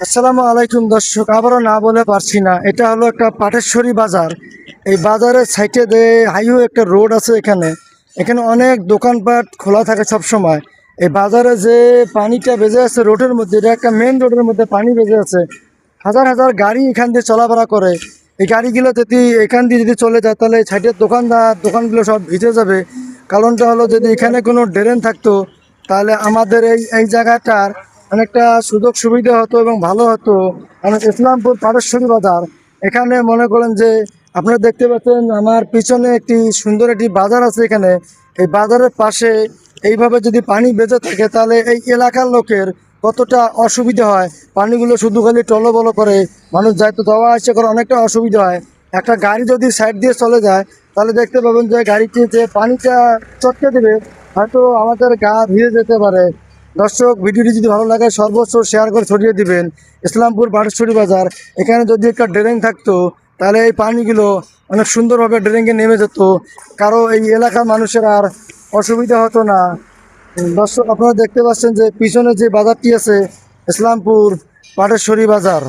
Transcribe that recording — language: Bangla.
আসসালামু আলাইকুম দর্শক, আবারও না বলে পারছি না। এটা হলো একটা পাটেশ্বরী বাজার। এই বাজারের সাইডে হাইওয়ে একটা রোড আছে। এখানে এখানে অনেক দোকানপাট খোলা থাকে সব সময়। এই বাজারে যে পানিটা বেজে আছে রোডের মধ্যে, এটা একটা মেন রোডের মধ্যে পানি বেজে আছে। হাজার হাজার গাড়ি এখান দিয়ে চলাফেরা করে। এই গাড়িগুলো যদি এখান দিয়ে যদি চলে যায়, তাহলে সাইডের দোকানগুলো সব ভিজে যাবে। কারণটা হলো, যদি এখানে কোনো ড্রেন থাকতো, তাহলে আমাদের এই এই জায়গাটার অনেকটা সুযোগ সুবিধা হতো এবং ভালো হতো। কারণ ইসলামপুর পাটেশ্বরী বাজার, এখানে মনে করেন যে আপনারা দেখতে পাচ্ছেন আমার পিছনে একটি সুন্দর একটি বাজার আছে। এখানে এই বাজারের পাশে এইভাবে যদি পানি বেঁচে থাকে, তাহলে এই এলাকার লোকের কতটা অসুবিধা হয়। পানিগুলো শুধু খালি টলবল করে, মানুষ যাইতে যাওয়া আসা করে অনেকটা অসুবিধা হয়। একটা গাড়ি যদি সাইড দিয়ে চলে যায়, তাহলে দেখতে পাবেন যে গাড়িটি যে পানিটা চটকে দেবে, হয়তো আমাদের গা ভিজে যেতে পারে। দর্শক, ভিডিওটি যদি ভালো লাগে সর্বোচ্চ শেয়ার করে ছড়িয়ে দিবেন। ইসলামপুর পাটেশ্বরী বাজার, এখানে যদি একটা ড্রেন থাকতো, তাহলে এই পানিগুলো অনেক সুন্দরভাবে ড্রেনে নেমে যেত। কারো এই এলাকার মানুষের আর অসুবিধা হতো না। দর্শক, আপনারা দেখতে পাচ্ছেন যে পিছনে যে বাজারটি আছে, ইসলামপুর পাটেশ্বরী বাজার।